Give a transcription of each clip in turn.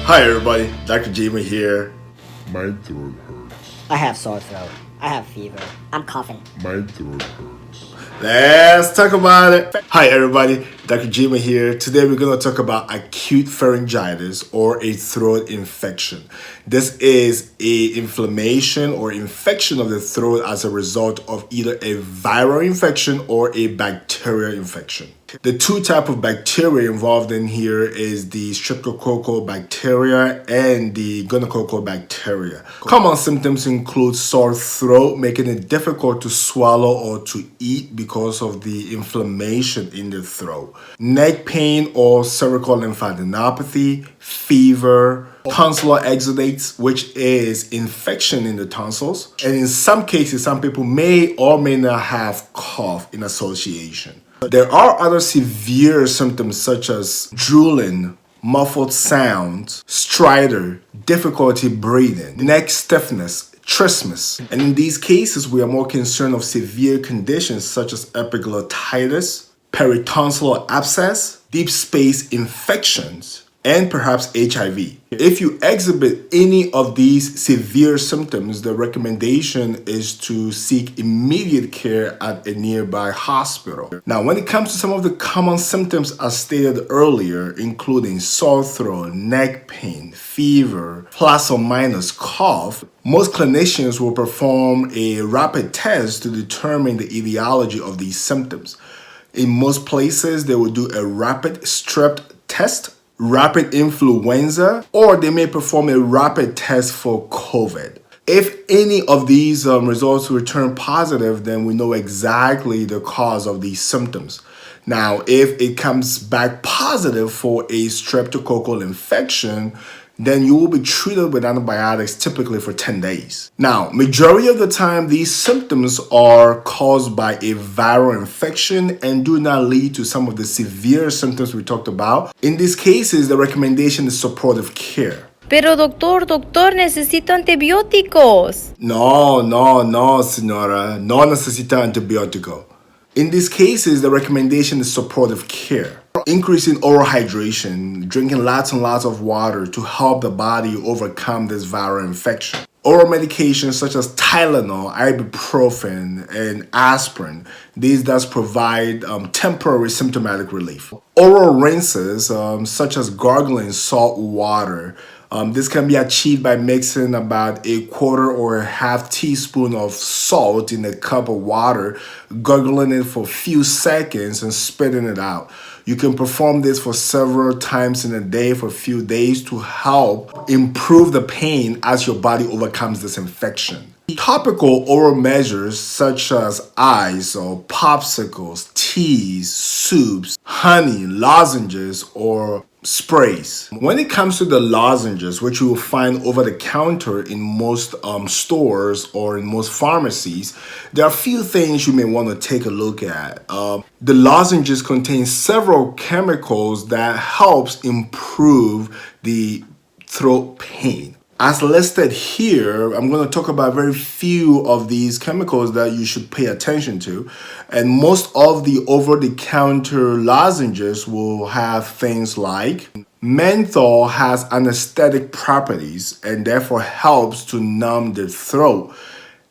Hi everybody, Dr. Jima here. My throat hurts. I have sore throat. I have fever. I'm coughing. My throat hurts. Let's talk about it. Hi everybody, Dr. Jima here. Today we're going to talk about acute pharyngitis or a throat infection. This is a inflammation or infection of the throat as a result of either a viral infection or a bacterial infection. The two type of bacteria involved in here is the streptococcal bacteria and the gonococcal bacteria. Common symptoms include sore throat, making it difficult to swallow or to eat because of the inflammation in the throat. Neck pain or cervical lymphadenopathy, fever, tonsillar exudates, which is infection in the tonsils. And in some cases, some people may or may not have cough in association. There are other severe symptoms such as drooling, muffled sounds, stridor, difficulty breathing, neck stiffness, trismus. And in these cases, we are more concerned of severe conditions such as epiglottitis, peritonsillar abscess, deep space infections, and perhaps HIV. If you exhibit any of these severe symptoms, the recommendation is to seek immediate care at a nearby hospital. Now, when it comes to some of the common symptoms as stated earlier, including sore throat, neck pain, fever, plus or minus cough, most clinicians will perform a rapid test to determine the etiology of these symptoms. In most places, they will do a rapid strep test, rapid influenza, or they may perform a rapid test for COVID. If any of these results return positive, then we know exactly the cause of these symptoms. Now, if it comes back positive for a streptococcal infection, then you will be treated with antibiotics typically for 10 days. Now, majority of the time, these symptoms are caused by a viral infection and do not lead to some of the severe symptoms we talked about. In these cases, the recommendation is supportive care. Pero doctor, necesito antibióticos. No, señora. No necesita antibiótico. In these cases, the recommendation is supportive care. Increasing oral hydration, drinking lots and lots of water to help the body overcome this viral infection. Oral medications such as Tylenol, ibuprofen, and aspirin, these does provide temporary symptomatic relief. Oral rinses such as gargling salt water, this can be achieved by mixing about a quarter or a half teaspoon of salt in a cup of water, gargling it for a few seconds and spitting it out. You can perform this for several times in a day for a few days to help improve the pain as your body overcomes this infection. Topical oral measures such as ice or popsicles, teas, soups, honey, lozenges, or sprays. When it comes to the lozenges, which you will find over the counter in most stores or in most pharmacies, there are a few things you may want to take a look at. The lozenges contain several chemicals that helps improve the throat pain. As listed here, I'm going to talk about very few of these chemicals that you should pay attention to. And most of the over-the-counter lozenges will have things like menthol has anesthetic properties and therefore helps to numb the throat,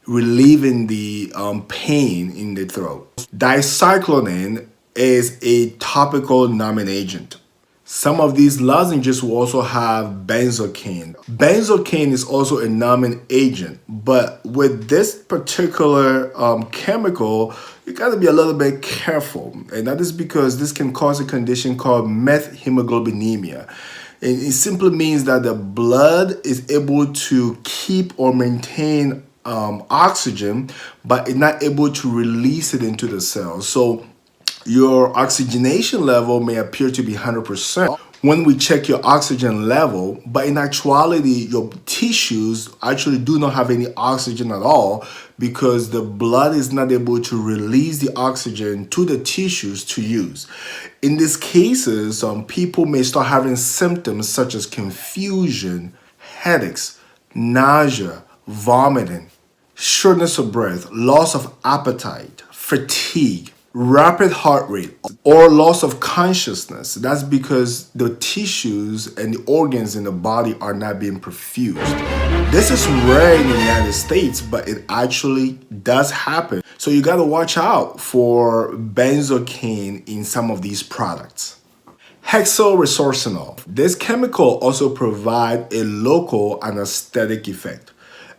relieving the pain in the throat. Dicyclonine is a topical numbing agent. Some of these lozenges will also have benzocaine. Benzocaine is also a numbing agent, but with this particular chemical, you gotta be a little bit careful. And that is because this can cause a condition called methemoglobinemia. And it simply means that the blood is able to keep or maintain oxygen, but it's not able to release it into the cells. So your oxygenation level may appear to be 100% when we check your oxygen level, but in actuality, your tissues actually do not have any oxygen at all because the blood is not able to release the oxygen to the tissues to use. In these cases, people may start having symptoms such as confusion, headaches, nausea, vomiting, shortness of breath, loss of appetite, fatigue, Rapid heart rate or loss of consciousness. That's because the tissues and the organs in the body are not being perfused. This is rare in the United States, but it actually does happen. So you got to watch out for benzocaine in some of these products. Hexoresorcinol. This chemical also provides a local anesthetic effect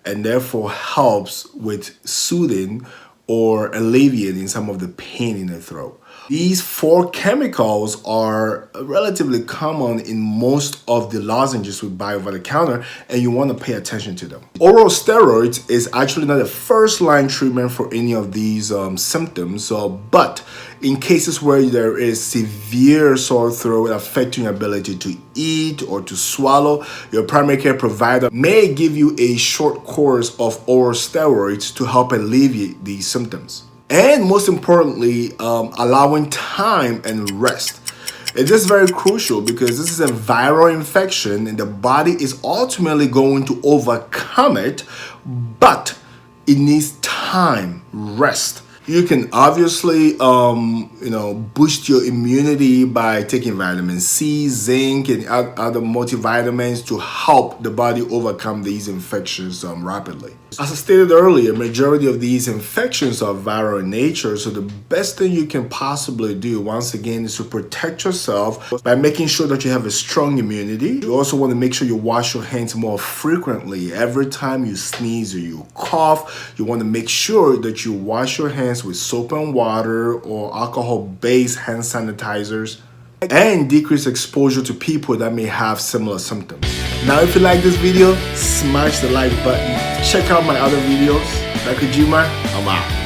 and therefore helps with soothing or alleviating some of the pain in the throat. These 4 chemicals are relatively common in most of the lozenges we buy over the counter, and you want to pay attention to them. Oral steroids is actually not a first-line treatment for any of these symptoms, but in cases where there is severe sore throat affecting your ability to eat or to swallow, your primary care provider may give you a short course of oral steroids to help alleviate these symptoms. And most importantly, allowing time and rest. It is very crucial because this is a viral infection and the body is ultimately going to overcome it, but it needs time, rest. You can obviously, boost your immunity by taking vitamin C, zinc, and other multivitamins to help the body overcome these infections rapidly. As I stated earlier, majority of these infections are viral in nature, so the best thing you can possibly do, once again, is to protect yourself by making sure that you have a strong immunity. You also want to make sure you wash your hands more frequently. Every time you sneeze or you cough, you want to make sure that you wash your hands with soap and water or alcohol-based hand sanitizers, and decrease exposure to people that may have similar symptoms. Now, if you like this video, smash the like button. Check out my other videos. Dr. Juma, I'm out.